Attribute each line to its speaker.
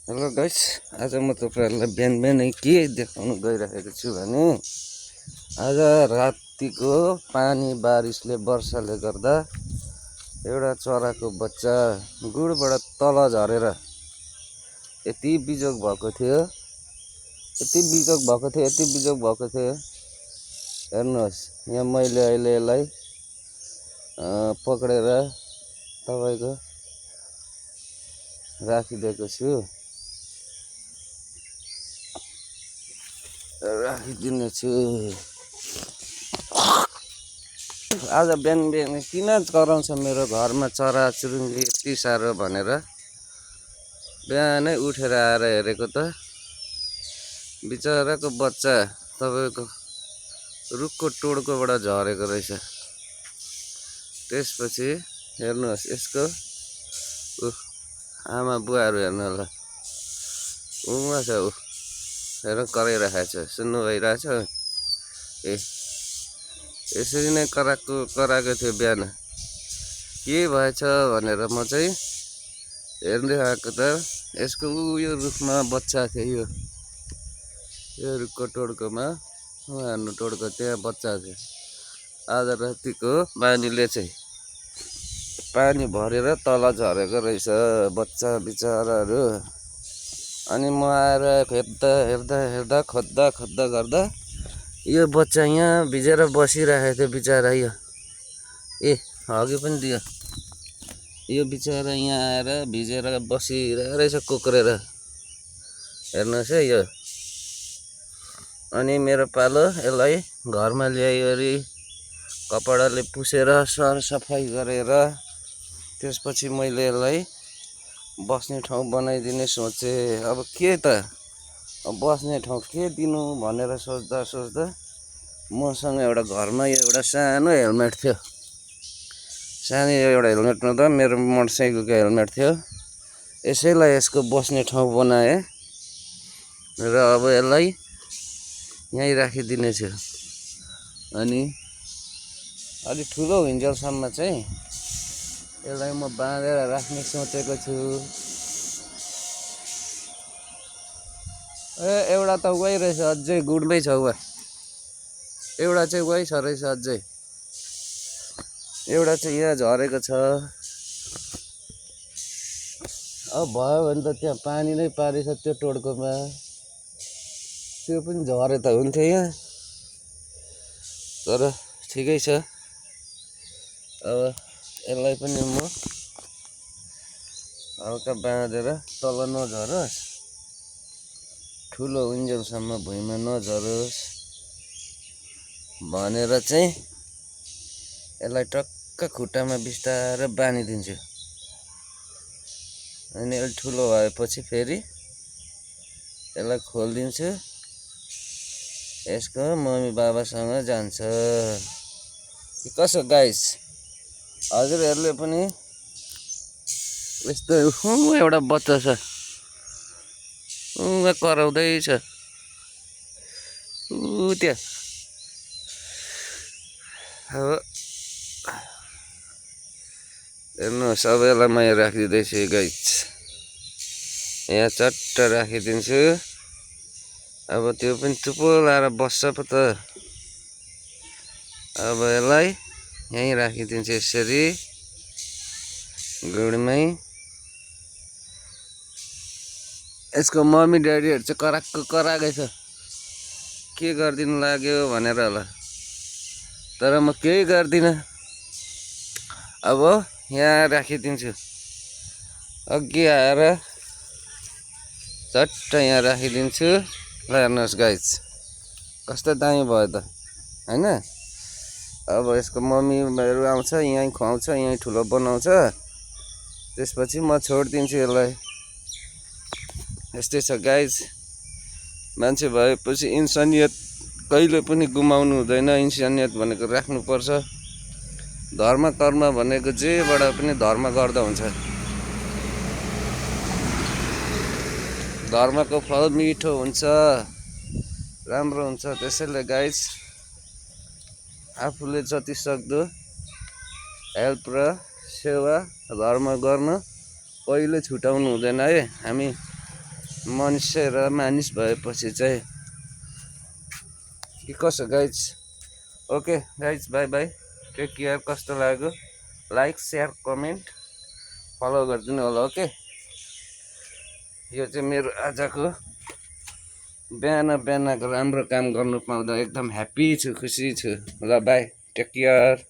Speaker 1: Hello guys, आज म तपाईहरुलाई बिहान बिहानै के देखाउन गइरहेको छु भने आज रातिको पानी बारिसले वर्षाले गर्दा एउटा चराको बच्चा गुडबाट तल झरेर यति बिजोग भएको थियो। हेर्नुहोस्, यहाँ मैले अहिले यसलाई पक्रेर तपाईको राखिदिएको छु। राखिदिनेछु। आज बिहान बिहान किन कराउँछ मेरो घरमा चरा चुरुङ्गी यति साह्रो भनेर बिहानै उठेर आएर हेरेको त बिचराको बच्चा तपाईको रुखको टोडकोबाट झरेको रहेछ। त्यसपछि हेर्नुहोस्, यसको आमा बुवाहरू हेर्नु होला, उमा छ ऊ हेर कराइरहेको छ, सुन्नु भइरहेछ। यसरी नै कराएको थियो बिहान। के भएछ भनेर म चाहिँ हेर्दै आएको त यसको यो रुखमा बच्चा थियो। यो रुखको टोडकोमा हाम्रो टोडको त्यहाँ बच्चा थियो। आज रातिको पानीले चाहिँ पानी भरेर तल झरेको रहेछ बच्चा बिचराहरू। अनि म आएर हेर्दा खोज्दा गर्दा यो बच्चा यहाँ भिजेर बसिरहेको थियो बिचरा। यो हगी पनि दियो। यो बिचरा यहाँ आएर भिजेर बसिरहेको रहेछ कुक्रेर। हेर्नुहोस् है यो। अनि मेरो पालो यसलाई घरमा ल्याइवरी कपडाले पुसेर सरसफाइ गरेर त्यसपछि मैले यसलाई बस्ने ठाउँ बनाइदिने सोचे। अब के त बस्ने ठाउँ के दिनु भनेर सोच्दा मसँग एउटा घरमा एउटा सानो हेलमेट थियो। सानो एउटा हेलमेटमा त मेरो मोटरसाइकलको हेलमेट थियो। यसैलाई यसको बस्ने ठाउँ बनाएँ र अब यसलाई यहीँ राखिदिने छु। अनि अलि ठुलो हुन्जेलसम्म चाहिँ यसलाई म बाँधेर राख्ने सोचेको छु। एउटा त वही रहेछ, अझै गुडमै छ। एउटा चाहिँ वही छ रहेछ, अझै एउटा चाहिँ यहाँ झरेको छ। अब भयो भने त त्यहाँ पानी नै पारेछ त्यो टोडकोमा, त्यो पनि झरे त हुन्थ्यो यहाँ। तर ठिकै छ। अब यसलाई पनि म हल्का बाँधेर तल नझरोस्, ठुलो उन्जेलसम्म भुइँमा नझरोस् भनेर चाहिँ यसलाई टक्क खुट्टामा बिस्तारै बाँधिदिन्छु। अनि अलि ठुलो भएपछि फेरि यसलाई खोलिदिन्छु। यसको मम्मी बाबासँग जान्छ। कसो गाइस, हजुरहरूले पनि यस्तो एउटा बच्चा छ कराउँदैछ त्यहाँ। अब हेर्नु, सबैलाई म यहाँ राखिदिँदैछु गाइस। यहाँ चट्ट राखिदिन्छु। अब त्यो पनि चुपो लाएर बस्छ पो त। अब यसलाई यहीँ राखिदिन्छु यसरी गुडमै। यसको मम्मी ड्याडीहरू चाहिँ कराएकै छ, के गरिदिनु लाग्यो भनेर होला। तर म केही गर्दिनँ। अब यहाँ राखिदिन्छु। अघि आएर चट्ट यहाँ राखिदिन्छु। ल हेर्नुहोस् गाइस, कस्तो दामी भयो त, होइन? अब यसको मम्मीहरू आउँछ, यहीँ खुवाउँछ, यहीँ ठुलो बनाउँछ। त्यसपछि म छोडिदिन्छु यसलाई। यस्तै छ गाइस। मान्छे भएपछि इन्सानियत कहिले पनि गुमाउनु हुँदैन। इन्सानियत भनेको राख्नुपर्छ। धर्म कर्म भनेको जेबाट पनि धर्म गर्दा हुन्छ। धर्मको फल मिठो हुन्छ, राम्रो हुन्छ। त्यसैले गाइस, आफूले जति सक्दो हेल्प र सेवा धर्म गर्न कहिले छुटाउनु हुँदैन है। हामी मनुष्य र मानिस भएपछि चाहिँ के कसो guys okay guys bye bye take care कस्तो लाग्यो लाइक सेयर कमेन्ट फलो गरिदिनु होला ओके यो चाहिँ मेरो आजको बिहानको राम्रो काम गर्नु पाउँदा एकदम ह्याप्पी छु खुसी छु ल बाई टेक केयर